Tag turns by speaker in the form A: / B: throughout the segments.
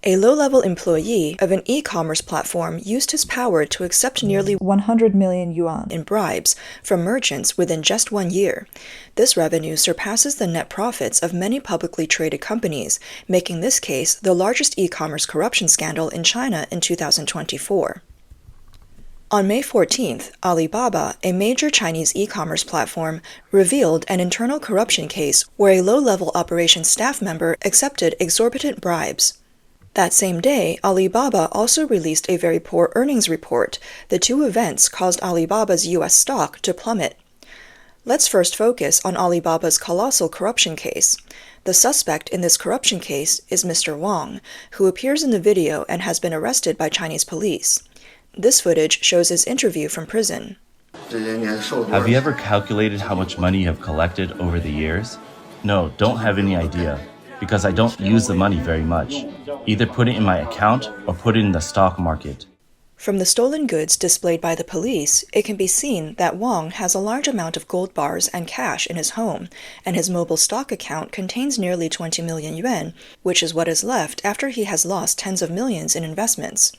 A: A low-level employee of an e-commerce platform used his power to accept nearly 100 million yuan in bribes from merchants within just 1 year. This revenue surpasses the net profits of many publicly traded companies, making this case the largest e-commerce corruption scandal in China in 2024. On May 14th, Alibaba, a major Chinese e-commerce platform, revealed an internal corruption case where a low-level operations staff member accepted exorbitant bribes. That same day, Alibaba also released a very poor earnings report. The two events caused Alibaba's U.S. stock to plummet. Let's first focus on Alibaba's colossal corruption case. The suspect in this corruption case is Mr. Wang, who appears in the video and has been arrested by Chinese police. This footage shows his interview from prison.
B: Have you ever calculated how much money you have collected over the years? No, don't have any idea, because I don't use the money very much. Either put it in my account or put it in the stock market.
A: From the stolen goods displayed by the police, it can be seen that Wang has a large amount of gold bars and cash in his home, and his mobile stock account contains nearly 20 million yuan, which is what is left after he has lost tens of millions in investments.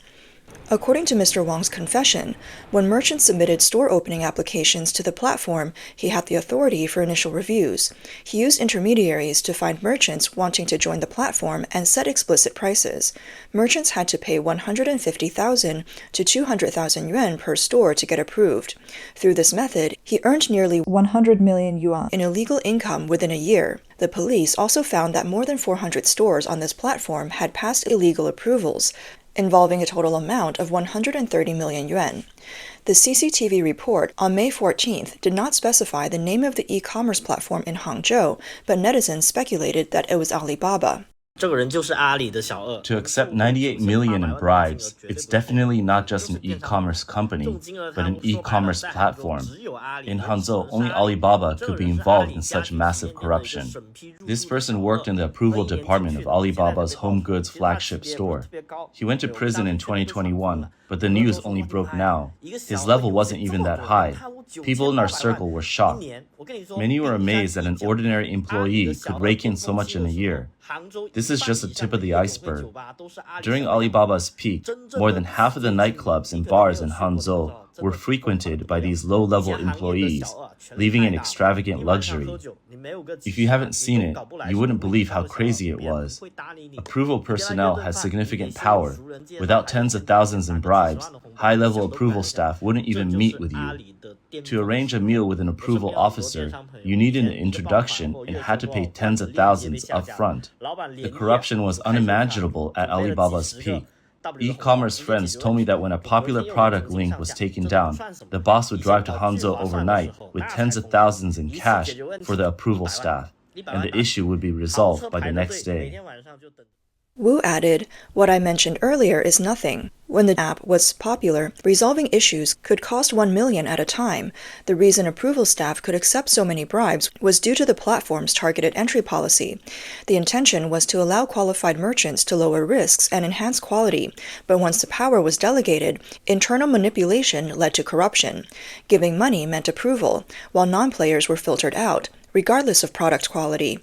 A: According to Mr. Wang's confession, when merchants submitted store opening applications to the platform, he had the authority for initial reviews. He used intermediaries to find merchants wanting to join the platform and set explicit prices. Merchants had to pay 150,000 to 200,000 yuan per store to get approved. Through this method, he earned nearly 100 million yuan in illegal income within a year. The police also found that more than 400 stores on this platform had passed illegal approvals, involving a total amount of 130 million yuan. The CCTV report on May 14th did not specify the name of the e-commerce platform in Hangzhou, but netizens speculated that it was Alibaba.
B: To accept 98 million in bribes, it's definitely not just an e-commerce company, but an e-commerce platform. In Hangzhou, only Alibaba could be involved in such massive corruption. This person worked in the approval department of Alibaba's home goods flagship store. He went to prison in 2021, but the news only broke now. His level wasn't even that high. People in our circle were shocked. Many were amazed that an ordinary employee could rake in so much in a year. This is just the tip of the iceberg. During Alibaba's peak, more than half of the nightclubs and bars in Hangzhou were frequented by these low-level employees, leaving an extravagant luxury. If you haven't seen it, you wouldn't believe how crazy it was. Approval personnel has significant power. Without tens of thousands in bribes, high-level approval staff wouldn't even meet with you. To arrange a meal with an approval officer, you needed an introduction and had to pay tens of thousands up front. The corruption was unimaginable at Alibaba's peak. E-commerce friends told me that when a popular product link was taken down, the boss would drive to Hangzhou overnight with tens of thousands in cash for the approval staff, and the issue would be resolved by the next day.
A: Wu added, "What I mentioned earlier is nothing. When the app was popular, resolving issues could cost 1 million at a time. The reason approval staff could accept so many bribes was due to the platform's targeted entry policy. The intention was to allow qualified merchants to lower risks and enhance quality, but once the power was delegated, internal manipulation led to corruption. Giving money meant approval, while non-players were filtered out, regardless of product quality.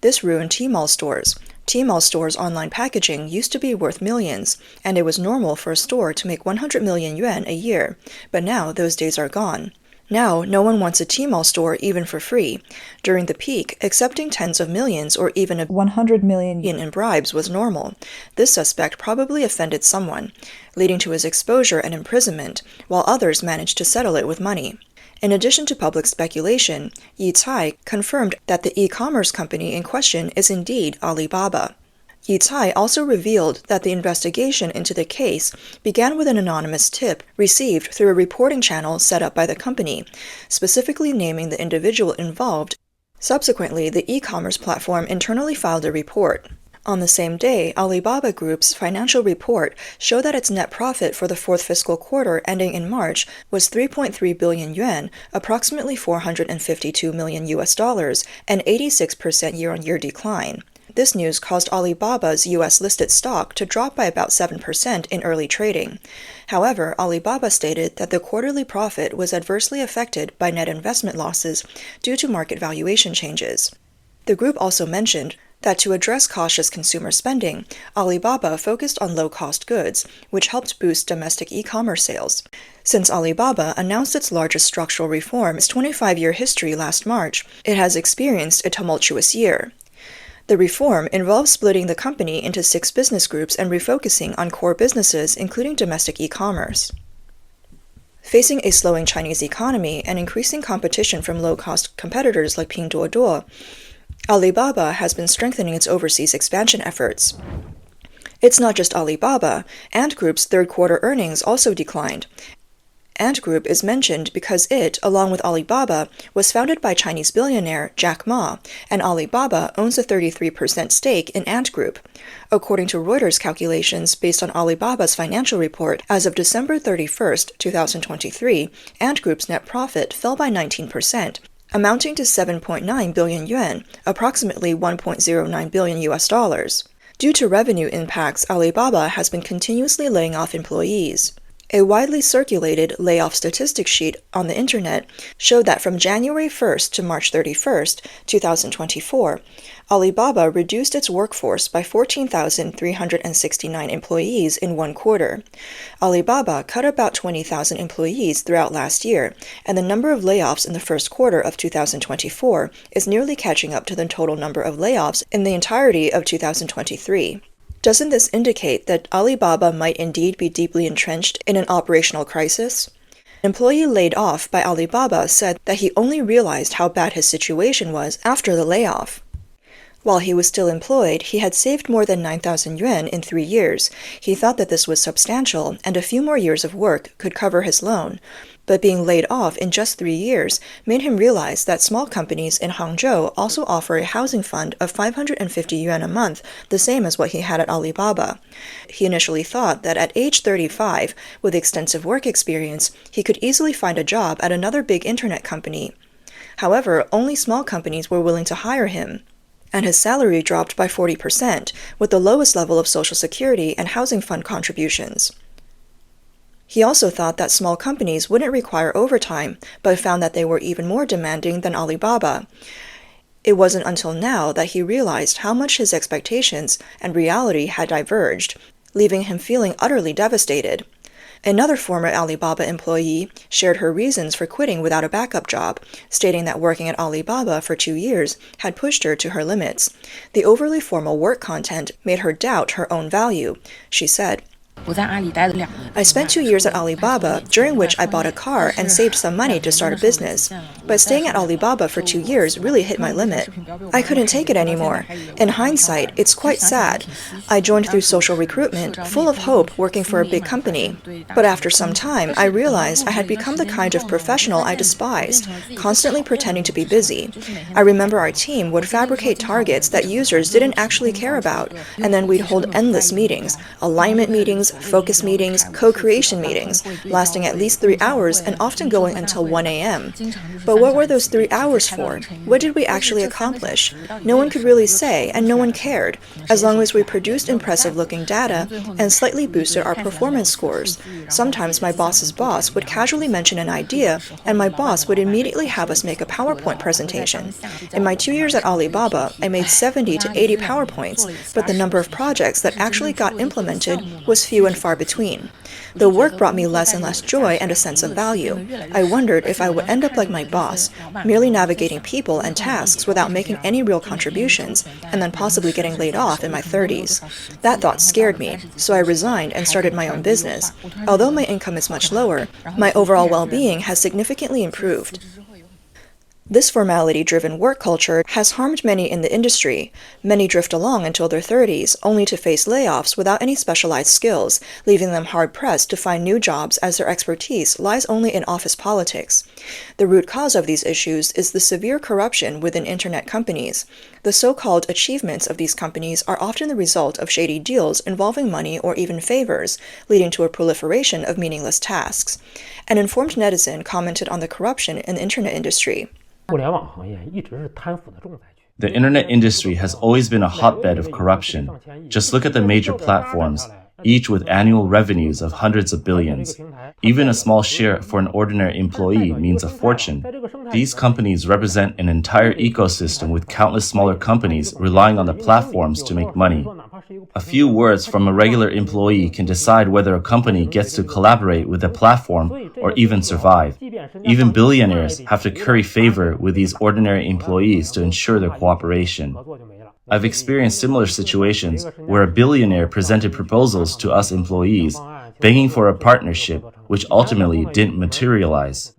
A: This ruined Tmall stores. Tmall stores' online packaging used to be worth millions, and it was normal for a store to make 100 million yuan a year, but now those days are gone. Now, no one wants a Tmall store even for free. During the peak, accepting tens of millions or even 100 million in bribes was normal. This suspect probably offended someone, leading to his exposure and imprisonment, while others managed to settle it with money. In addition to public speculation, Yi Cai confirmed that the e-commerce company in question is indeed Alibaba. Yi Cai also revealed that the investigation into the case began with an anonymous tip received through a reporting channel set up by the company, specifically naming the individual involved. Subsequently, the e-commerce platform internally filed a report. On the same day, Alibaba Group's financial report showed that its net profit for the fourth fiscal quarter ending in March was 3.3 billion yuan, approximately $452 million, an 86% year-on-year decline. This news caused Alibaba's U.S.-listed stock to drop by about 7% in early trading. However, Alibaba stated that the quarterly profit was adversely affected by net investment losses due to market valuation changes. The group also mentioned that to address cautious consumer spending, Alibaba focused on low-cost goods, which helped boost domestic e-commerce sales. Since Alibaba announced its largest structural reform in its 25-year history last March, it has experienced a tumultuous year. The reform involves splitting the company into 6 business groups and refocusing on core businesses, including domestic e-commerce. Facing a slowing Chinese economy and increasing competition from low-cost competitors like Pinduoduo, Alibaba has been strengthening its overseas expansion efforts. It's not just Alibaba. Ant Group's third-quarter earnings also declined. Ant Group is mentioned because it, along with Alibaba, was founded by Chinese billionaire Jack Ma, and Alibaba owns a 33% stake in Ant Group. According to Reuters calculations based on Alibaba's financial report, as of December 31, 2023, Ant Group's net profit fell by 19%, amounting to 7.9 billion yuan, approximately $1.09 billion US. Due to revenue impacts, Alibaba has been continuously laying off employees. A widely circulated layoff statistics sheet on the internet showed that from January 1st to March 31st, 2024, Alibaba reduced its workforce by 14,369 employees in one quarter. Alibaba cut about 20,000 employees throughout last year, and the number of layoffs in the first quarter of 2024 is nearly catching up to the total number of layoffs in the entirety of 2023. Doesn't this indicate that Alibaba might indeed be deeply entrenched in an operational crisis? An employee laid off by Alibaba said that he only realized how bad his situation was after the layoff. While he was still employed, he had saved more than 9,000 yuan in 3 years. He thought that this was substantial, and a few more years of work could cover his loan. But being laid off in just 3 years made him realize that small companies in Hangzhou also offer a housing fund of 550 yuan a month, the same as what he had at Alibaba. He initially thought that at age 35, with extensive work experience, he could easily find a job at another big internet company. However, only small companies were willing to hire him, and his salary dropped by 40%, with the lowest level of Social Security and housing fund contributions. He also thought that small companies wouldn't require overtime, but found that they were even more demanding than Alibaba. It wasn't until now that he realized how much his expectations and reality had diverged, leaving him feeling utterly devastated. Another former Alibaba employee shared her reasons for quitting without a backup job, stating that working at Alibaba for 2 years had pushed her to her limits. The overly formal work content made her doubt her own value. She said, I spent 2 years at Alibaba, during which I bought a car and saved some money to start a business. But staying at Alibaba for 2 years really hit my limit. I couldn't take it anymore. In hindsight, it's quite sad. I joined through social recruitment, full of hope, working for a big company. But after some time, I realized I had become the kind of professional I despised, constantly pretending to be busy. I remember our team would fabricate targets that users didn't actually care about, and then we'd hold endless meetings, alignment meetings, focus meetings, co-creation meetings, lasting at least 3 hours and often going until 1 a.m. But what were those 3 hours for? What did we actually accomplish? No one could really say, and no one cared, as long as we produced impressive-looking data and slightly boosted our performance scores. Sometimes my boss's boss would casually mention an idea, and my boss would immediately have us make a PowerPoint presentation. In my 2 years at Alibaba, I made 70 to 80 PowerPoints, but the number of projects that actually got implemented was few and far between. The work brought me less and less joy and a sense of value. I wondered if I would end up like my boss, merely navigating people and tasks without making any real contributions, and then possibly getting laid off in my 30s. That thought scared me, so I resigned and started my own business. Although my income is much lower, my overall well-being has significantly improved. This formality-driven work culture has harmed many in the industry. Many drift along until their 30s, only to face layoffs without any specialized skills, leaving them hard-pressed to find new jobs as their expertise lies only in office politics. The root cause of these issues is the severe corruption within internet companies. The so-called achievements of these companies are often the result of shady deals involving money or even favors, leading to a proliferation of meaningless tasks. An informed netizen commented on the corruption in the internet industry.
B: The internet industry has always been a hotbed of corruption. Just look at the major platforms. each with annual revenues of hundreds of billions. Even a small share for an ordinary employee means a fortune. These companies represent an entire ecosystem with countless smaller companies relying on the platforms to make money. A few words from a regular employee can decide whether a company gets to collaborate with a platform or even survive. Even billionaires have to curry favor with these ordinary employees to ensure their cooperation. I've experienced similar situations where a billionaire presented proposals to us employees, begging for a partnership, which ultimately didn't materialize.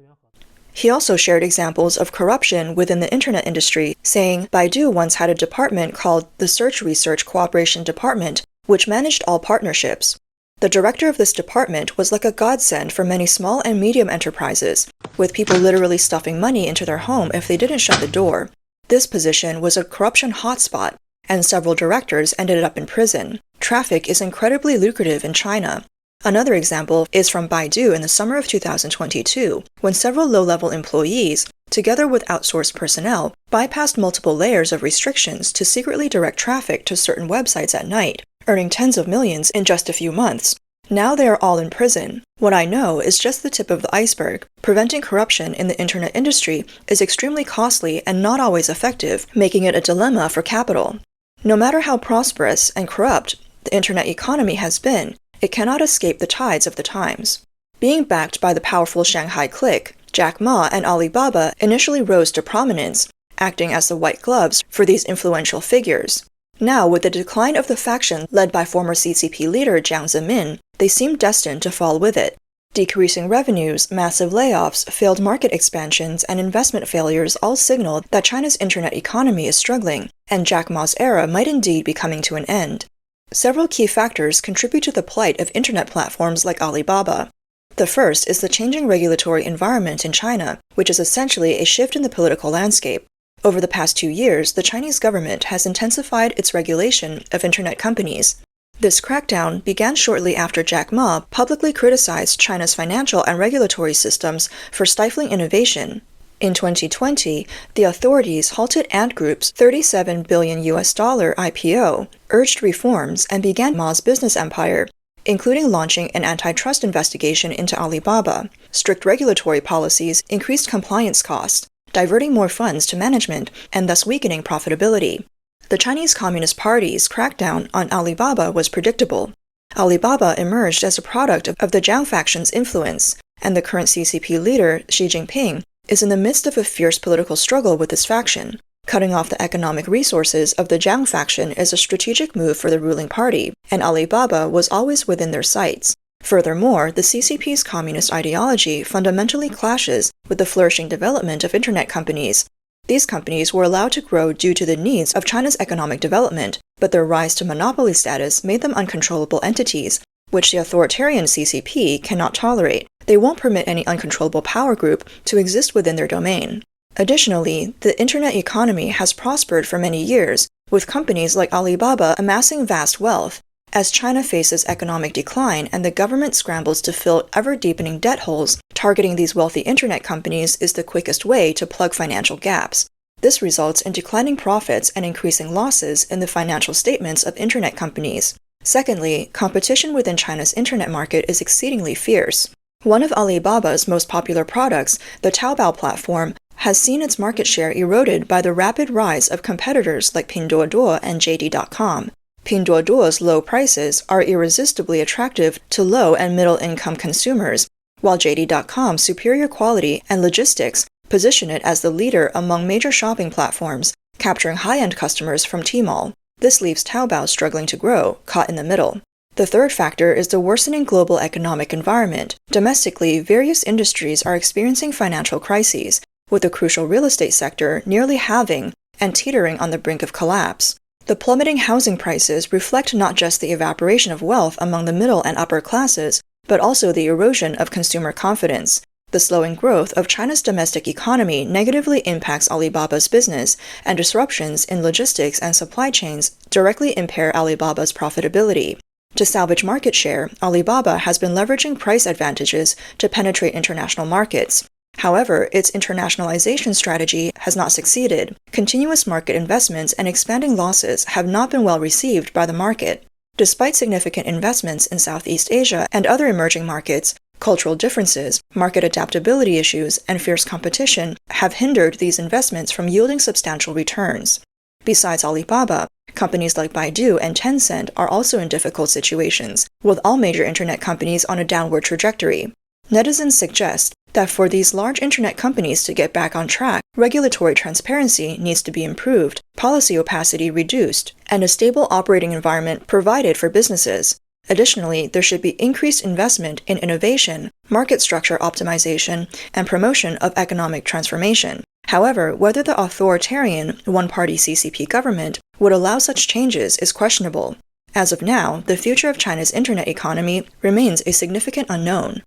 A: He also shared examples of corruption within the internet industry, saying Baidu once had a department called the Search Research Cooperation Department, which managed all partnerships. The director of this department was like a godsend for many small and medium enterprises, with people literally stuffing money into their home if they didn't shut the door. This position was a corruption hotspot, and several directors ended up in prison. Traffic is incredibly lucrative in China. Another example is from Baidu in the summer of 2022, when several low-level employees, together with outsourced personnel, bypassed multiple layers of restrictions to secretly direct traffic to certain websites at night, earning tens of millions in just a few months. Now they are all in prison. What I know is just the tip of the iceberg. Preventing corruption in the internet industry is extremely costly and not always effective, making it a dilemma for capital. No matter how prosperous and corrupt the internet economy has been, it cannot escape the tides of the times. Being backed by the powerful Shanghai clique, Jack Ma and Alibaba initially rose to prominence, acting as the white gloves for these influential figures. Now, with the decline of the faction led by former CCP leader Jiang Zemin, they seem destined to fall with it. Decreasing revenues, massive layoffs, failed market expansions, and investment failures all signal that China's internet economy is struggling, and Jack Ma's era might indeed be coming to an end. Several key factors contribute to the plight of internet platforms like Alibaba. The first is the changing regulatory environment in China, which is essentially a shift in the political landscape. Over the past 2 years, the Chinese government has intensified its regulation of internet companies. This crackdown began shortly after Jack Ma publicly criticized China's financial and regulatory systems for stifling innovation. In 2020, the authorities halted Ant Group's $37 billion IPO, urged reforms, and began Ma's business empire, including launching an antitrust investigation into Alibaba. Strict regulatory policies increased compliance costs, diverting more funds to management and thus weakening profitability. The Chinese Communist Party's crackdown on Alibaba was predictable. Alibaba emerged as a product of the Jiang faction's influence, and the current CCP leader, Xi Jinping, is in the midst of a fierce political struggle with this faction. Cutting off the economic resources of the Jiang faction is a strategic move for the ruling party, and Alibaba was always within their sights. Furthermore, the CCP's communist ideology fundamentally clashes with the flourishing development of internet companies. These companies were allowed to grow due to the needs of China's economic development, but their rise to monopoly status made them uncontrollable entities, which the authoritarian CCP cannot tolerate. They won't permit any uncontrollable power group to exist within their domain. Additionally, the internet economy has prospered for many years, with companies like Alibaba amassing vast wealth. As China faces economic decline and the government scrambles to fill ever-deepening debt holes, targeting these wealthy internet companies is the quickest way to plug financial gaps. This results in declining profits and increasing losses in the financial statements of internet companies. Secondly, competition within China's internet market is exceedingly fierce. One of Alibaba's most popular products, the Taobao platform, has seen its market share eroded by the rapid rise of competitors like Pinduoduo and JD.com. Pinduoduo's low prices are irresistibly attractive to low and middle-income consumers, while JD.com's superior quality and logistics position it as the leader among major shopping platforms, capturing high-end customers from Tmall. This leaves Taobao struggling to grow, caught in the middle. The third factor is the worsening global economic environment. Domestically, various industries are experiencing financial crises, with the crucial real estate sector nearly halving and teetering on the brink of collapse. The plummeting housing prices reflect not just the evaporation of wealth among the middle and upper classes, but also the erosion of consumer confidence. The slowing growth of China's domestic economy negatively impacts Alibaba's business, and disruptions in logistics and supply chains directly impair Alibaba's profitability. To salvage market share, Alibaba has been leveraging price advantages to penetrate international markets. However, its internationalization strategy has not succeeded. Continuous market investments and expanding losses have not been well received by the market. Despite significant investments in Southeast Asia and other emerging markets, cultural differences, market adaptability issues, and fierce competition have hindered these investments from yielding substantial returns. Besides Alibaba, companies like Baidu and Tencent are also in difficult situations, with all major internet companies on a downward trajectory. Netizens suggest that for these large internet companies to get back on track, regulatory transparency needs to be improved, policy opacity reduced, and a stable operating environment provided for businesses. Additionally, there should be increased investment in innovation, market structure optimization, and promotion of economic transformation. However, whether the authoritarian, one-party CCP government would allow such changes is questionable. As of now, the future of China's internet economy remains a significant unknown.